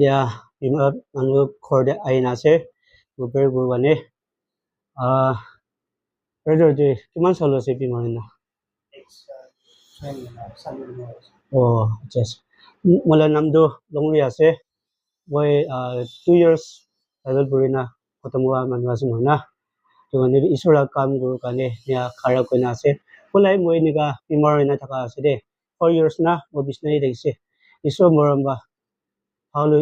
dia ima manu khorde aina ase uber gurwane brother je kiman salo ase bimar na oh yes mala namdo longri ase boy 2 years adal burina kotamwa manwa sumana to ne isura kam guru kane nia khara koina ase pulai moi niga bimar na thaka ase de 4 years na mo bisnai deise iso moramba halu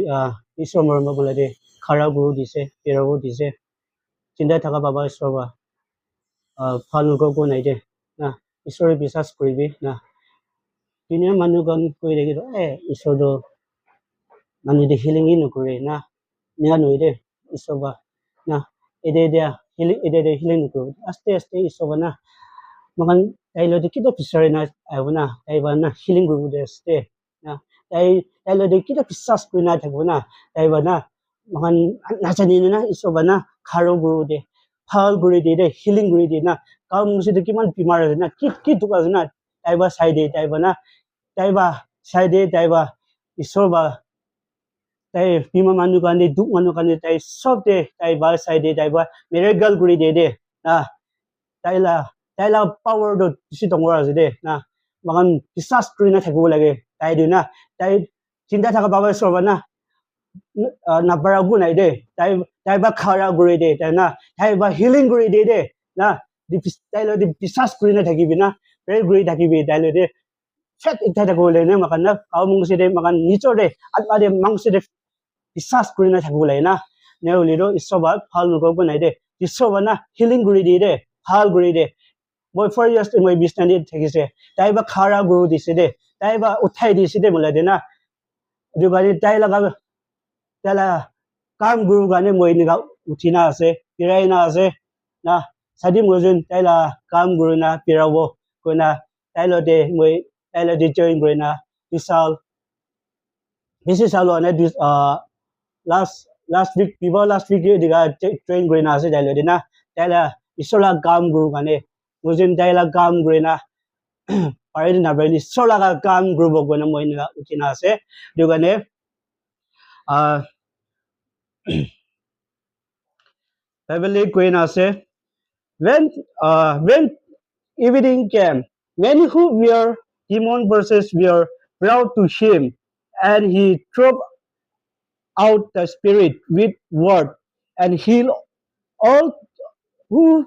iso moramba bulade khara guru dise perago dise cinta thaka baba isroba phalu go naide na isore bisas koribi na dunia manu gan koi legi isor do manu de healing in kore na nia noide isoba na ede de healing ko aste aste isoba na makan tailo de kido pisare na ayuna taiba na healing guru de ste na tailo de kido pisas ko na thaguna taiba na makan nachani na isoba na kharo guru de phal guru de healing guru de na kam musi de kiman bimar na kit duka na taiba side taiba na taiba side taiba isoba tai bima manu kane duk manu kane tai sob de taiba side taiba miracle guru de na taila power do si tongora ase na makan pisas krina thakibo lage tai du na tai cinta thaka baba sorba na na baragu nai de tai ba khara guri de tai na tai ba healing guri de na tai lo di pisas krina thakibi na very guri thakibi tai lo de chat ikta thako le ne makan na kaumung si de makan nicho de atma de mang si de pisas krina thakibo le na ne uli do isoba phal ko nai de isoba na healing guri de phal guri de boy 4 years to my business need thakise taiba khara guru dise de taiba uthai dise de mula de na du gari taila kam guru gane moi ni ga uthina ase pirai na ase na sadi mojun taila kam guru na pirawo kona tailo de moi tailo de join grena bisal this is all on this last week people last week diga train grena ase tailo de na taila isola kam guru gane mujin taila kam grena pare na bali sola ga kam group ko na moi na utina ase dugane Bible queen ase when evening came many who were demon verses were brought to him and he drove out the spirit with word and healed all who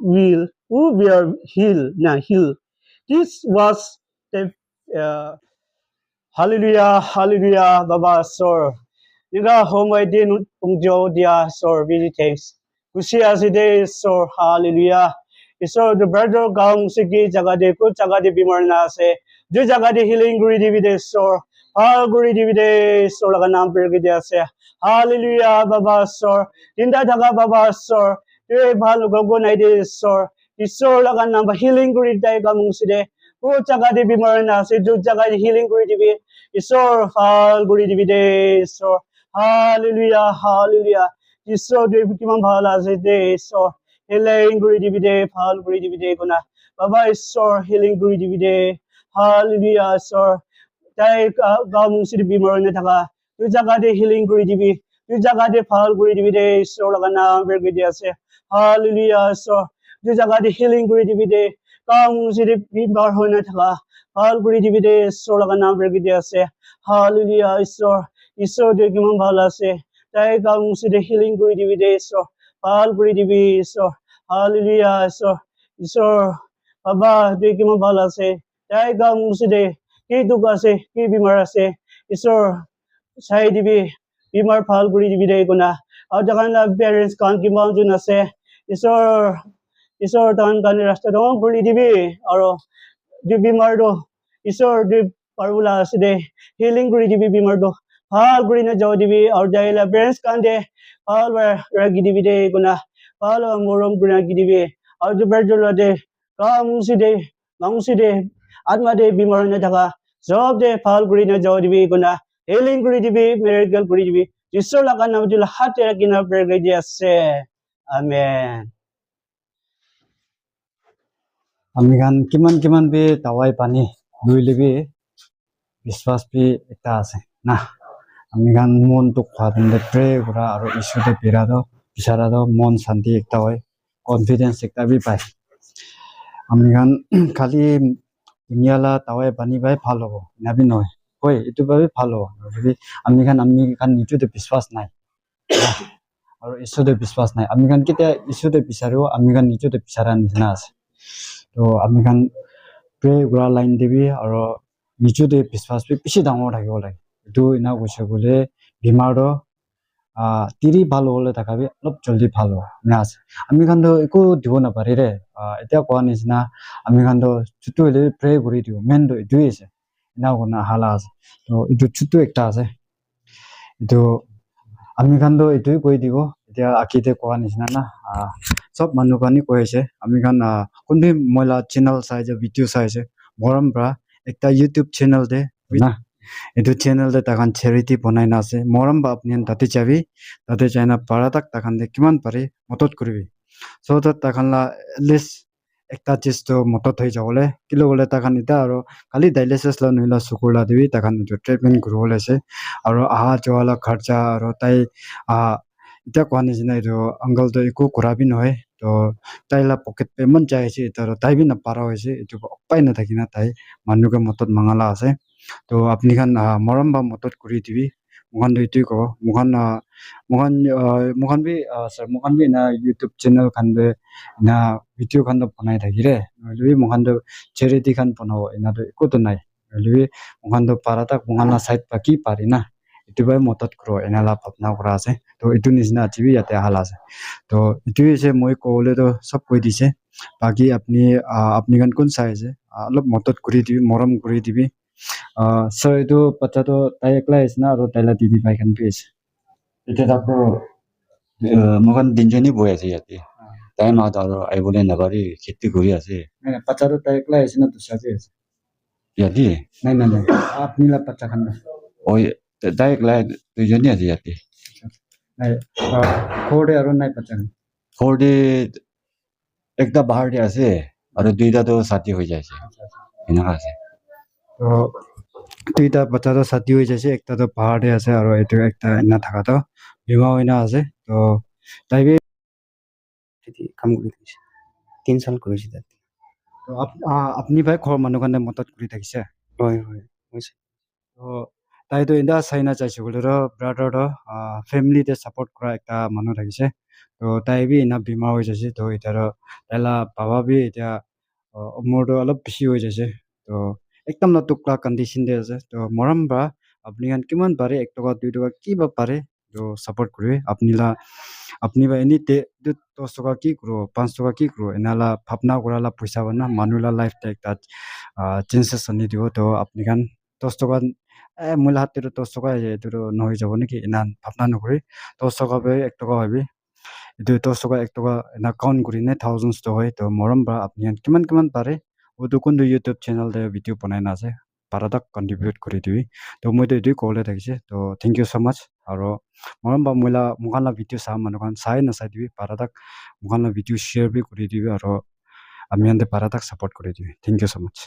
were healed. This was the hallelujah baba sor niga homai din ungjo dia sor really thanks kusi aside sor hallelujah isor the brother gaung sigi jaga de ko jaga de bimar na ase jo jaga de healing guri divi de sor all guri divi de sor laga naam per ge ase hallelujah baba sor tinda jaga baba sor e bhal gogo nai de sor isor laga naam healing guri dai gamung side ko jaga de bimar na ase jo jaga de healing guri divi isor hal guri divi de isor hallelujah isor de kiman bhal ase de isor healing guri divi de hal guri divi de guna baba isor healing guri divi de hallelujah isor tai gamung sidi bimar na thaka tu jaga de healing guri divi tu jaga de hal guri divi de isor laga na berge de ase hallelujah isor tu jaga de healing guri divi de gamung sidi bimar hoina thaka hal guri divi de isor laga na berge de ase hallelujah isor de kiman bhal ase tai gamung sidi healing guri divi de isor hal guri divi isor hallelujah isor baba de kiman bhal ase tai gamung sidi ki duk ase ki bimar ase isor sai divi bimar phal guri divi de guna aur jagan la parents kan ki maujun ase isor tan kan rasta do guri divi aro di bimar do isor di parula ase de healing guri divi bimar do hal guri na jaw divi aur jaila parents kan de hal ragi divi de guna hal morom guna gi divi aur jo berjolo de kam si de atma de bimar na thaka job de hal guri na jaw divi guna healing guri divi miracle guri divi isor laga nam jul hat rakina berge di ase amen Amigan kiman be tawai pani duile be biswas be ekta ase na আমি খান মন তো খাদে pray করা আর ইস্যুতে বিচারাদো মন শান্তি একটা হয় কনফিডেন্স একটা বি পায় আমি খান খালি দুনিয়ালা তাওয়াই বানি বাই ভালো হবো নাবি নয় কই এটু ভাবে ভালো যদি আমি খান নিজুতে বিশ্বাস নাই আর ঈশ্বরে বিশ্বাস নাই আমি খান কেতিয়া ঈশ্বরে বিচাৰো আমি খান নিজতে বিচাৰা নিচিনা আছে তো আমি খান প্ৰে কৰা লাইন দিবি আৰু নিজতে বিশ্বাস বেছি ডাঙৰ থাকিব লাগে এইটো এনা কৈছে বোলে বেমাৰো তিৰি ভাল হলে থাকাবি অলপ জলদি ভাল হ'ব না আছে আমি খান তো একো দিব নাপাৰি ৰে এতিয়া কোৱা নিচিনা আমি খান তো ছুটু হলে প্ৰে কৰি দিওঁ মেইন তো এইটোৱে আছে এনা কোনা হালা আছে তো এইটো ছুটু একটা আছে এইটো আমি খান তো এইটোৱে কৈ দিব এতিয়া আকিতে কোৱা নিচিনা না সব মানুহ কানি কৈ আছে আমি খান কোনবি মইলা চেনেল চাইছে ভিডিঅ' চাইছে মৰম পৰা একটা ইউটিউব চেনেল দে না এইটো চেনেল দে তাকান চেৰিটি বনাই না আছে মৰম বা আপনি তাতে যাবি তাতে যাই না পাৰা তাক তাকান দে কিমান পাৰি মদত কৰিবি চ' তাকান লা এটলিষ্ট একটা চিজ তো মদত হৈ যাবলে কিলো বলে তাকান এতিয়া আৰু খালি ডায়ালিচিছ লা নহলে চকুৰ লা দিবি তাকান ট্ৰিটমেন্ট কৰিব লৈছে আৰু আহা যোৱা লা খৰচা আৰু তাই এতিয়া কোৱা নিচিনা এইটো আংকল তো একো কৰাবি নহয় তো তাইলা পকেট পেমেন্ট চাই আছে এতিয়া তাই বি নাপাৰা হৈছে এইটো উপায় নাথাকি না তাই মানুহকে মদত মাঙালা আছে তো আপনি খান মৰম বা মদত কৰি দিবি মুখান এইটোৱে কব মুখান বি না ইউটিউব চেনেল খান দে না ভিডিঅ' খান বনাই থাকি ৰে নহলে মুখান তো চেৰিটি খান বনাব এনাতো একোতো নাই নহলে মুখান তো পাৰা তাক মুখান চাইড বা কি পাৰি না এইটো বাই মদত কৰো এনালা ভাৱনা কৰা আছে তো এইটো নিচিনা টিভি ইয়াতে হালা আছে তো এইটোৱে হৈছে মই ক'বলৈ তো চব কৈ দিছে বাকী আপনি খান কোন চাই আছে অলপ মদত কৰি দিবি মৰম কৰি দিবি স্যাৰ এইটো বাচ্চাটো তাই একলাই আছে না আৰু তাইলা দিদি ভাই খান বি আছে এতিয়া তাকো মোকান তিনজনী বৈ আছে ইয়াতে তাই মাত আৰু আহিবলৈ নাপাৰি খেতি কৰি আছে নাই নাই বাচ্চাটো তাই একলাই আছে না দুসরা বি আছে ইয়াতে নাই নাই নাই আপনি লা বাচ্চা খান না ঐ তাই একলাই দুইজনী আছে ইয়াতে নাই খোড়ে আৰু নাই বাচ্চা খান সৰুতে একটা বাহিৰতে আছে আৰু দুইটাতো ছাতি হৈ যাইছে এনেকা আছে তো দুইটা বাচ্চাটো ছাতি হৈ যাইছে একটা তো পাহাড়ে আছে আৰু এইটো একটা এনা থাকাটো বিমা হইনা আছে তো তাই বি কাম কৰি থাকিছে 3 সাল কৰিছে তাত তো আপনি ভাই ঘৰ মানুহ কাৰণে মদত কৰি থাকিছে হয় হয় হৈছে তো তাইতো এটা চাইনা চাইছে বলে র ব্রাদার ফ্যামিলিতে সাপোর্ট করা একটা মানুষ থাকিছে তো তাই বি এনা বেমাৰ হৈ যাইছে তো এতিয়া তাইলা বাবা বি এতিয়া মোৰতো অলপ বেছি হৈ যাইছে তো একদম না টুকলা কন্ডিশন দে আছে তো মৰম বা আপনি খান কিমান পাৰে 1 টকা 2 টকা কিবা পাৰে তো সাপোৰ্ট কৰিবে আপনি বা এনি 10 টকা কি কৰো 5 টকা কি কৰো এনালা ভাবনা কৰালা পইচা বনা মানুলা লাইফ একটা চেঞ্জেস আনি দিব তো আপনি খান 10 টকা মূল হাতে 10 টকা এটো নহয় যাব নাকি এনা ভাবনা নকৰি 10 টকা বে 1 টকা হবি এটো 10 টকা 1 টকা এনা কাউন্ট কৰি নে থাউজেন্ডস তো হয় তো মৰম বা আপনি কিমান পাৰে ওটো কোনটো ইউটিউব চেনেল দে ভিডিও বনাই না আছে পাৰা তাক কন্ট্ৰিবিউট কৰি দিবি তো মইতো এটোই ক'লে থাকিছে তো থ্যাংক ইউ সো মাচ আৰু মৰম বা মইলা মুখানলা ভিডিও চাম মানুহখন চাই নাচাই দিবি পাৰা তাক মুখানলা ভিডিও শ্বেয়াৰ বি কৰি দিবি আৰু আমি আনতে পাৰা তাক সাপোৰ্ট কৰি দিবি থ্যাংক ইউ সো মাচ